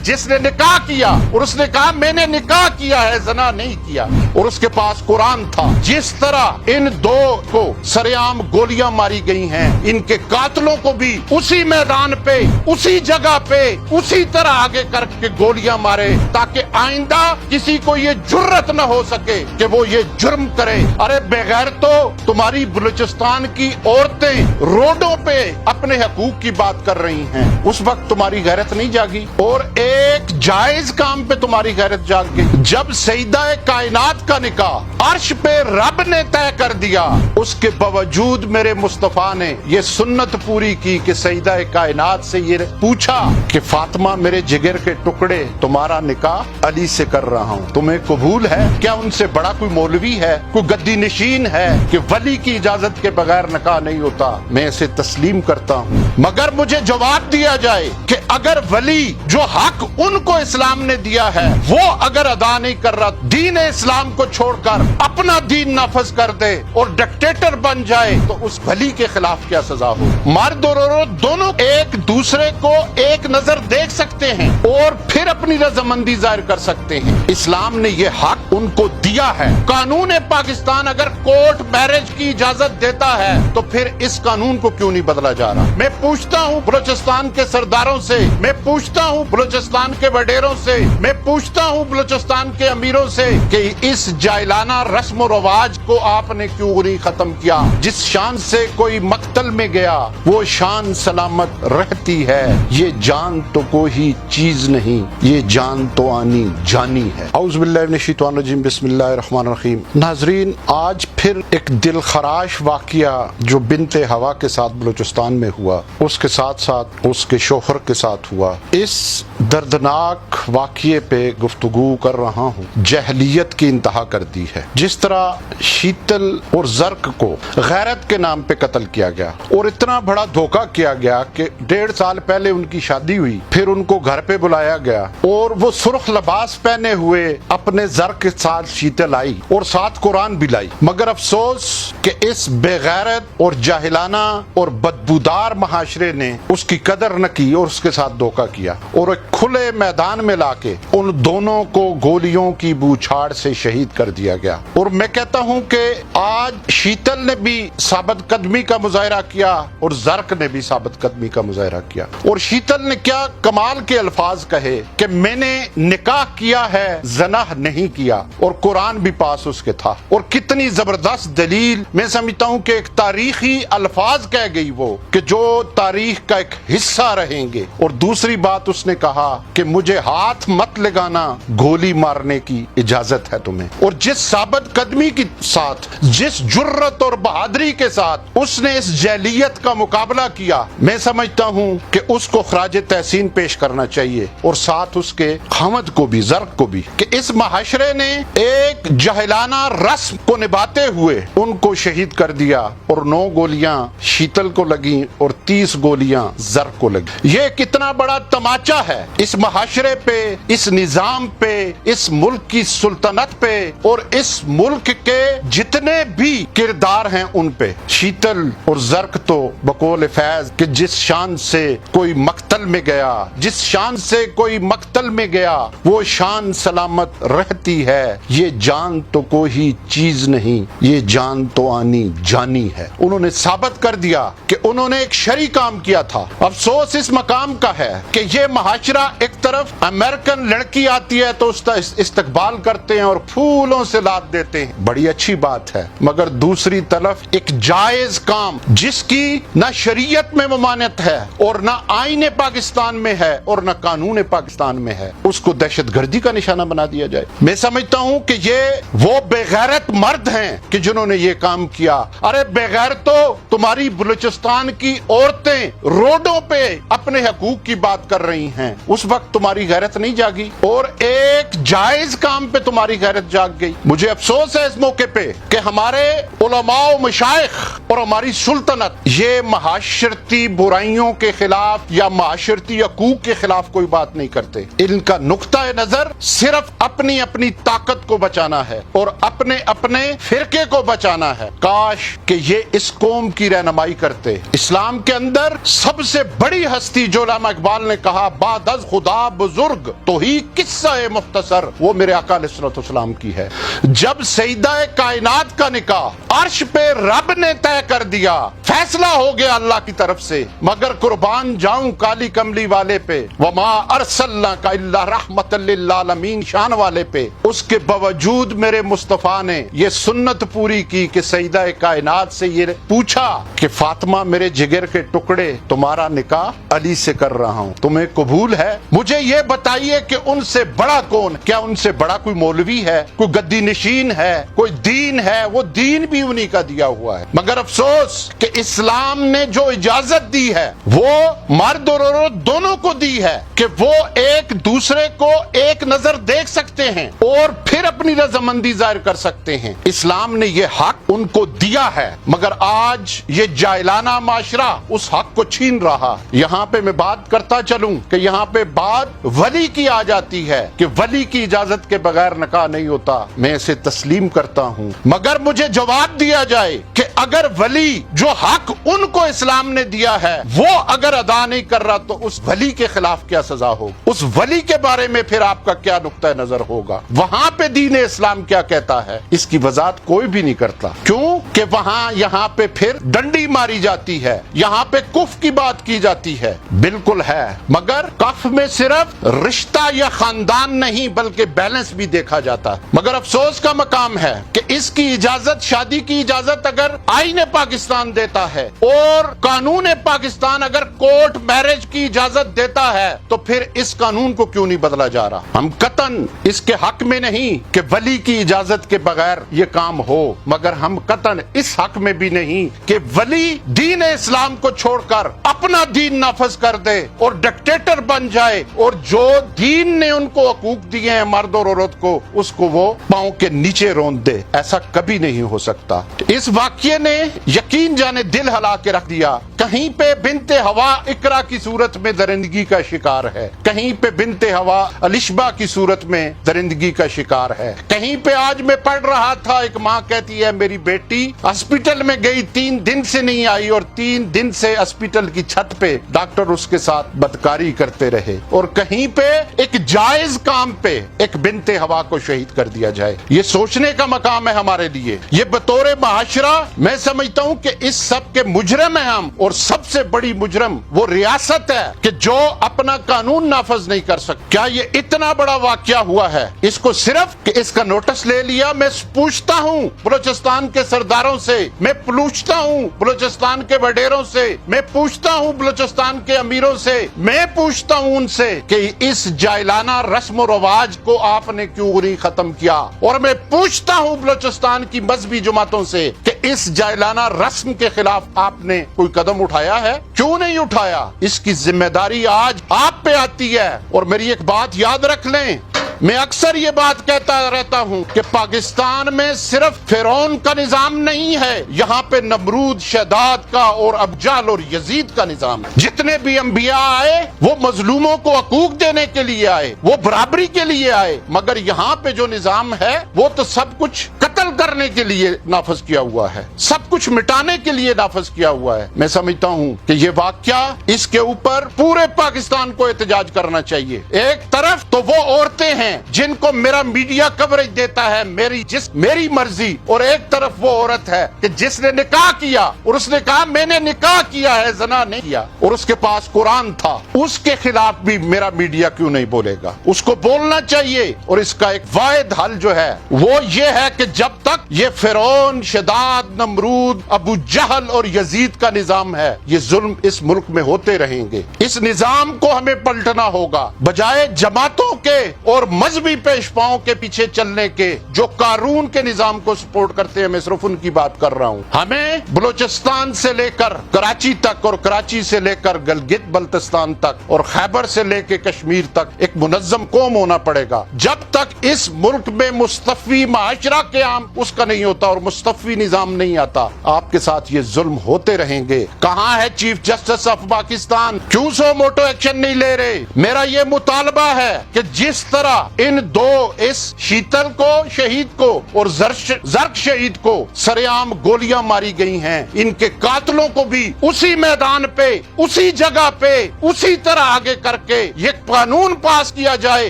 जिस ने निकाह किया और उसने कहा मैंने निकाह किया है, ज़ना नहीं किया, और उसके पास कुरान था। जिस तरह इन दो को सरेआम गोलियां मारी गई हैं, इनके कातलों को भी उसी मैदान पे, उसी जगह पे, उसी तरह आगे करके गोलियां मारे, ताकि आइंदा किसी को ये जुर्रत न हो सके कि वो ये जुर्म करे। अरे बगैर तो तुम्हारी बलूचिस्तान की औरतें रोडों पे अपने हकूक की बात कर रही हैं, उस वक्त तुम्हारी गैरत नहीं जागी, और एक जायज काम पे तुम्हारी गैरत जाग गई। जब सईदा कायनात का निकाह अर्श पे रब ने तय कर दिया, उसके बावजूद मेरे मुस्तफा ने ये सुन्नत पूरी की कि सईदा कायनात से ये पूछा कि फातिमा मेरे जिगर के टुकड़े, तुम्हारा निकाह अली से कर रहा हूँ, तुम्हें कबूल है? क्या उनसे बड़ा कोई मौलवी है, कोई गद्दी नशीन है कि वली की इजाजत के बगैर निकाह नहीं होता? मैं इसे तस्लीम करता हूँ, मगर मुझे जवाब दिया जाए कि अगर वली जो हक उनको इस्लाम ने दिया है वो अगर अदा नहीं कर रहा, दीन इस्लाम को छोड़कर अपना दीन नाफज कर दे और डिक्टेटर बन जाए, तो उस वली के खिलाफ क्या सजा हो? मर्द और औरत दोनों एक दूसरे को एक नजर देख सकते हैं और फिर अपनी रजामंदी जाहिर कर सकते हैं। इस्लाम ने ये हक उनको दिया है। कानून पाकिस्तान अगर कोर्ट मैरिज की इजाजत देता है तो फिर इस कानून को क्यों नहीं बदला जा रहा? मैं पूछता हूँ बलूचिस्तान के सरदारों से, मैं पूछता हूँ बलूचिस्तान के वडेरों से, मैं पूछता हूँ बलूचिस्तान के अमीरों से कि इस जाहिलाना रस्म और रवाज को आपने क्यों नहीं खत्म किया? जिस शान से कोई मक्तल में गया वो शान सलामत रहती है, ये जान तो कोई चीज नहीं, ये जान तो आनी जानी है। औज़ु बिल्लाहि मिनश शैतानिर रजीम, बिस्मिल्लाहिर रहमानिर रहीम। नाज़रीन, आज फिर एक दिल खराश वाक़िया जो बिनते हवा के साथ बलूचिस्तान में हुआ, उसके साथ साथ उसके शोहर के साथ हुआ, इस दर्दनाक वाक़िए पे गुफ्तगू कर रहा हूँ। जहलियत की इंतहा कर दी है। जिस तरह शीतल और जर्क को गैरत के नाम पे कत्ल किया गया और इतना बड़ा धोखा किया गया कि 1.5 साल पहले उनकी शादी हुई, फिर उनको घर पे बुलाया गया और वो सुर्ख लिबास पहने हुए अपने जर्क के साथ शीतल आई और साथ कुरान भी लाई, मगर अफसोस कि इस बेगैरत और जाहिलाना और बदबूदार महाशरे ने उसकी कदर न की और उसके साथ धोखा किया और एक खुले मैदान में लाके उन दोनों को गोलियों की बूछाड़ से शहीद कर दिया गया। और मैं कहता हूं कि आज शीतल ने भी साबित कदमी का मुजाहरा किया और जर्क ने भी साबित कदमी का मुजाहरा किया। और शीतल ने क्या कमाल के अल्फाज कहे कि मैंने निकाह किया है, ज़नाह नहीं किया, और कुरान भी पास उसके था। और कितनी जबरदस्त दलील, मैं समझता हूं कि एक तारीखी अल्फाज कह गई वो कि जो तारीख का एक हिस्सा रहेंगे। और दूसरी बात उसने कहा कि मुझे हाथ मत लगाना, गोली मारने की इजाजत है तुम्हें। और जिस साबित कदमी के साथ, जिस जुर्रत और बहादुरी के साथ उसने इस जहलियत का मुकाबला किया, मैं समझता हूं कि उसको खराज तहसीन पेश करना चाहिए और साथ उसके खामद को भी, जर्क को भी, कि इस महाशरे ने एक जहलाना रस्म को निभाते हुए उनको शहीद कर दिया और 9 गोलियां शीतल को लगी और 30 गोलियां जर्क को लगी। ये कितना बड़ा तमाचा है इस महाशरे पे, इस निजाम पे, इस मुल्क की सुल्तनत पे और इस मुल्क के जितने भी किरदार हैं उन पे। शीतल और जर्क तो बकौल फैज कि जिस शान से कोई मक्तल में गया, जिस शान से कोई मक्तल में गया वो शान सलामत रहती है, ये जान तो कोई चीज नहीं, ये जान तो आनी जानी है। उन्होंने साबित कर दिया कि उन्होंने एक शरी काम किया था। अफसोस इस मकाम का है कि ये महाशरा, एक तरफ अमेरिकन लड़की आती है तो उसका इस्तकबाल करते हैं और फूलों से लाद देते हैं, बड़ी अच्छी बात है, मगर दूसरी तरफ एक जायज काम जिसकी ना शरीयत में ममानत है और ना आईने पाकिस्तान में है और ना कानून पाकिस्तान में है, उसको दहशतगर्दी का निशाना बना दिया जाए। मैं समझता हूं कि ये वो बेगैरत मर्द हैं कि जिन्होंने ये काम किया। अरे बेगैर तो तुम्हारी बलूचिस्तान की औरतें रोडों पे अपने हकूक की बात कर रही हैं, उस वक्त तुम्हारी गैरत नहीं जागी और एक जायज काम पे तुम्हारी गैरत जाग गई। मुझे अफसोस है इस मौके पे کہ ہمارے علماء و مشائخ اور ہماری سلطنت یہ معاشرتی برائیوں کے خلاف یا معاشرتی حقوق کے خلاف کوئی بات نہیں کرتے. ان کا نقطہ نظر صرف اپنی اپنی طاقت کو بچانا ہے اور اپنے اپنے فرقے کو بچانا ہے. کاش کہ یہ اس قوم کی رہنمائی کرتے. اسلام کے اندر سب سے بڑی ہستی جو علامہ اقبال نے کہا بعد از خدا بزرگ تو ہی قصہ مختصر، وہ میرے آقا علیہ الصلوۃ والسلام کی ہے. جب سیدہ کائنات کا نکاح عرش پہ رب نے طے کر دیا، فیصلہ ہو گیا اللہ کی طرف سے، مگر قربان جاؤں کالی کملی والے پہ، وما ارسلناک الا رحمت للعالمین شان والے پہ، اس کے باوجود میرے مصطفیٰ نے یہ سنت پوری کی کہ سیدہ کائنات سے یہ پوچھا کہ فاطمہ میرے جگر کے ٹکڑے تمہارا نکاح علی سے کر رہا ہوں، تمہیں قبول ہے؟ مجھے یہ بتائیے کہ ان سے بڑا کون؟ کیا ان سے بڑا کوئی مولوی ہے، کوئی گدی نشین ہے، کوئی دین ہے؟ وہ دین بھی انہی کا دیا ہوا ہے. مگر افسوس کہ اسلام نے جو اجازت دی ہے وہ مرد اور عورت دونوں کو دی ہے کہ وہ ایک دوسرے کو ایک نظر دیکھ سکتے ہیں اور پھر اپنی رضامندی ظاہر کر سکتے ہیں. اسلام نے یہ حق ان کو دیا ہے، مگر آج یہ جاہلانہ معاشرہ اس حق کو چھین رہا. یہاں پہ میں بات کرتا چلوں کہ یہاں پہ بات ولی کی آ جاتی ہے کہ ولی کی اجازت کے بغیر نکاح نہیں ہوتا. میں اسے تسلیم کرتا ہوں، مگر مجھے جواب دیا جائے کہ اگر ولی جو حق ان کو اسلام نے دیا ہے وہ اگر ادا نہیں کر رہا تو اس ولی کے خلاف کیا سزا ہوگی؟ اس ولی کے بارے میں پھر آپ کا کیا نقطہ نظر ہوگا؟ وہاں پہ دین اسلام کیا کہتا ہے اس کی وضاحت کوئی بھی نہیں کرتا. کیوں کہ وہاں یہاں پہ پھر ڈنڈی ماری جاتی ہے، یہاں پہ کف کی بات کی جاتی ہے. بالکل ہے، مگر کف میں صرف رشتہ یا خاندان نہیں بلکہ بیلنس بھی دیکھا جاتا ہے. مگر افسوس کا مقام ہے کہ اس کی اجازت، شادی کی اجازت اگر آئین پاکستان دیتا ہے اور قانون پاکستان اگر کورٹ میرج کی اجازت دیتا ہے تو پھر اس قانون کو کیوں نہیں بدلا جا رہا؟ ہم قطعاً اس کے حق میں نہیں کہ ولی کی اجازت کے بغیر یہ کام ہو، مگر ہم قطعاً اس حق میں بھی نہیں کہ ولی دین اسلام کو چھوڑ کر اپنا دین نافذ کر دے اور ڈکٹیٹر بن جائے اور جو دین نے ان کو حقوق دیے ہیں مرد اور عورت کو اس کو وہ پاؤں کے نیچے روند دے. ایسا کبھی نہیں ہو سکتا. اس واقعے نے یقین جانے دل ہلا کے رکھ دیا. کہیں پہ بنت ہوا اقرا کی صورت میں درندگی کا شکار ہے، کہیں پہ بنت ہوا الشبا کی صورت میں درندگی کا شکار ہے. کہیں پہ آج میں پڑھ رہا تھا ایک ماں کہتی ہے میری بیٹی ہسپیٹل میں گئی 3 دن سے نہیں آئی اور 3 دن سے ہسپیٹل کی چھت پہ ڈاکٹر اس کے ساتھ بدکاری کرتے رہے. اور کہیں پہ ایک جائز کام پہ ایک بنت ہوا کو شہید کر دیا جائے. یہ سوچنے کا مقام ہے ہمارے لیے. یہ بطور معاشرہ میں سمجھتا ہوں کہ اس سب کے مجرم ہیں ہم، اور سب سے بڑی مجرم وہ ریاست ہے کہ جو اپنا قانون نافذ نہیں کر سکتی. کیا یہ اتنا بڑا واقعہ ہوا ہے اس کو صرف کہ اس کا نوٹس لے لیا؟ میں پوچھتا ہوں بلوچستان کے سرداروں سے، میں پوچھتا ہوں بلوچستان کے وڈیروں سے، میں پوچھتا ہوں بلوچستان کے امیروں سے، میں پوچھتا ہوں ان سے کہ اس جاہلانہ رسم و رواج کو آپ نے کیوں نہیں ختم کیا؟ اور میں پوچھتا ہوں بلوچستان کی مذہبی جماعتوں سے کہ اس جاہلانہ رسم کے خلاف آپ نے کوئی قدم اٹھایا ہے؟ کیوں نہیں اٹھایا؟ اس کی ذمہ داری آج آپ پہ آتی ہے. اور میری ایک بات یاد رکھ لیں، میں اکثر یہ بات کہتا رہتا ہوں کہ پاکستان میں صرف فرعون کا نظام نہیں ہے، یہاں پہ نمرود، شداد کا اور ابجال اور یزید کا نظام ہے. جتنے بھی انبیاء آئے وہ مظلوموں کو حقوق دینے کے لیے آئے، وہ برابری کے لیے آئے، مگر یہاں پہ جو نظام ہے وہ تو سب کچھ قتل کرنے کے لیے نافذ کیا ہوا ہے، سب کچھ مٹانے کے لیے نافذ کیا ہوا ہے. میں سمجھتا ہوں کہ یہ واقعہ اس کے اوپر پورے پاکستان کو احتجاج کرنا چاہیے. ایک طرف تو وہ عورتیں ہیں جن کو میرا میڈیا کوریج دیتا ہے میری مرضی، اور ایک طرف وہ عورت ہے کہ جس نے نکاح کیا اور اس نے کہا میں نے نکاح کیا ہے، زنا نہیں کیا، اور اس کے پاس قرآن تھا. اس کے خلاف بھی میرا میڈیا کیوں نہیں بولے گا؟ اس کو بولنا چاہیے. اور اس کا ایک واحد حل جو ہے وہ یہ ہے کہ جب تک یہ فرعون، شداد، نمرود، ابو جہل اور یزید کا نظام ہے یہ ظلم اس ملک میں ہوتے رہیں گے. اس نظام کو ہمیں پلٹنا ہوگا بجائے جماعتوں کے اور مذہبی پیشواؤں کے پیچھے چلنے کے جو قارون کے نظام کو سپورٹ کرتے ہیں. میں صرف ان کی بات کر رہا ہوں. ہمیں بلوچستان سے لے کر کراچی تک اور کراچی سے لے کر گلگت بلتستان تک اور خیبر سے لے کے کشمیر تک ایک منظم قوم ہونا پڑے گا. جب تک اس ملک میں مستفی معاشرہ قیام निजाम उसका नहीं होता और मुस्तफी निजाम नहीं आता। आपके साथ ये जुल्म होते रहेंगे। कहां है चीफ जस्टिस ऑफ पाकिस्तान? क्यों सो मोटो एक्शन नहीं ले रहे? मेरा ये मुतालबा है कि जिस तरह इन दो, इस शीतल को शहीद को और जर्क शहीद को सरेआम गोलियां मारी गई हैं, इनके कातलों को भी उसी मैदान पे, उसी जगह पे, उसी तरह आगे करके ये कानून पास किया जाए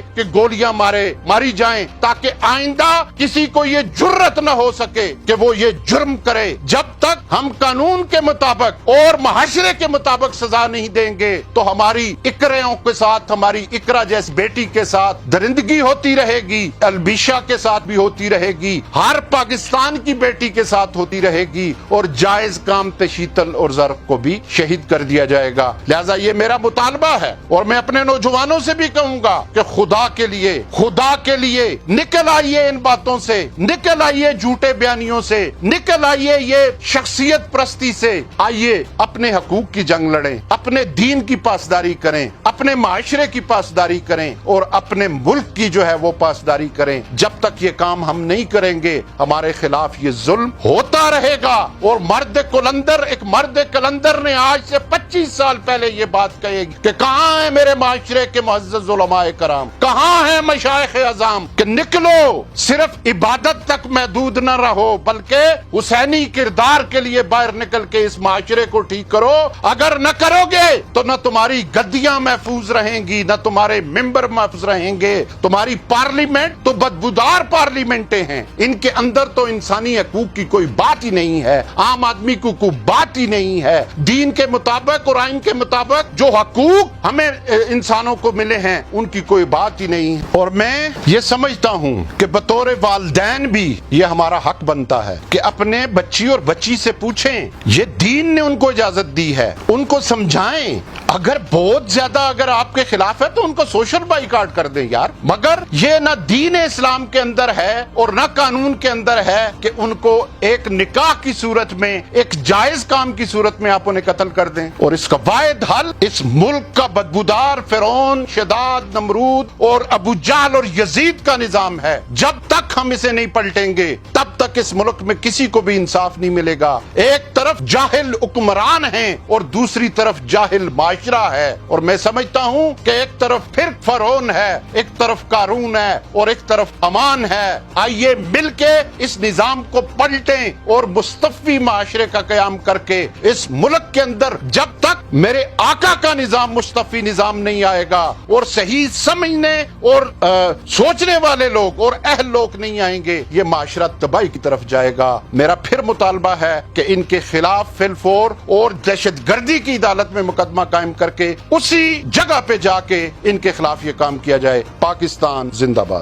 कि गोलियां मारी जाएं, ताकि आइंदा किसी को ये जुर्रत न हो सके कि वो ये जुर्म करे। जब तक हम कानून के मुताबिक और मुआशरे के मुताबिक सजा नहीं देंगे तो हमारी इकराओं के साथ, हमारी इकरा जैसी बेटी के साथ दरिंदगी होती रहेगी, अलबिशा के साथ भी होती रहेगी, हर पाकिस्तान की बेटी के साथ होती रहेगी और जायज काम पे शीतल और जर्क को भी शहीद कर दिया जाएगा। लिहाजा ये मेरा मुतालबा है और मैं अपने नौजवानों से भी कहूंगा कि खुदा के लिए निकल आइए इन बातों से, निकल आइए झूठे बयानियों से, निकल आइए ये शख्सियत प्रस्ती से। आइए अपने हकूक की जंग लड़ें, अपने दीन की पासदारी करें, अपने माशरे की पासदारी करें और अपने मुल्क की जो है वो पासदारी करें। जब तक ये काम हम नहीं करेंगे हमारे खिलाफ ये जुल्म होता रहेगा। और एक मर्द कलंदर ने आज से 25 साल पहले ये बात कही कि कहां है मेरे माशरे के मुअज़्ज़ज़ उलमाए कराम, कहां है मशाइख आज़म, कि निकलो, सिर्फ इबादत तक महदूद न रहो बल्कि हुसैनी किरदार के लिए बाहर निकल के इस माशरे को ठीक करो। अगर न करोगे तो न तुम्हारी गद्दियां महफूज रहेंगी, न तुम्हारे मेंबर महफूज रहेंगे। तुम्हारी पार्लियामेंट तो बदबूदार पार्लियामेंटें हैं, इनके अंदर तो इंसानी हकूक की कोई बात ही नहीं है, आम आदमी को कोई बात ही नहीं है। दीन के मुताबिक और आइन के मुताबिक जो हकूक हमें इंसानों को मिले हैं उनकी कोई बात ही नहीं है। और मैं ये समझता हूँ कि बतौर वालिदैन भी ये हमारा हक बनता है कि अपने बच्ची और बच्ची से पूछें, ये दीन ने उनको इजाजत दी है, उनको समझाएं। अगर बहुत ज्यादा अगर आपके खिलाफ है तो उनको सोशल बाइकाट कर दें यार, मगर ये ना दीन इस्लाम के अंदर है और ना कानून के अंदर है कि उनको एक निकाह की सूरत में, एक जायज काम की सूरत में आप उन्हें कत्ल कर दें। और इसका वाहिद हल इस मुल्क का बदबूदार फिरौन, शदाद, नमरूद और अबू जहल और यजीद का निजाम है। जब तक हम इसे नहीं पलटेंगे तब तक इस मुल्क में किसी को भी इंसाफ नहीं मिलेगा। एक तरफ जाहिल हुक्मरान हैं और दूसरी तरफ जाहिल माशरा है। और मैं समझता हूँ कि एक तरफ फिर फरौन है, एक तरफ कारून है और एक तरफ अमान है। आइए मिलके इस निजाम को पलटें और मुस्तफी माशरे का कयाम करके इस मुल्क के अंदर जब तक मेरे आका का निजाम मुस्तफी निजाम नहीं आएगा और सही समझने और सोचने वाले लोग और अहल लोग नहीं आएंगे, ये माशरा तबाही की तरफ जाएगा। मेरा फिर मुतालबा है कि इनके खिलाफ फिलफोर और दहशतगर्दी की अदालत में मुकदमा कायम करके उसी जगह पे जाके इनके खिलाफ ये काम किया जाए। पाकिस्तान जिंदाबाद।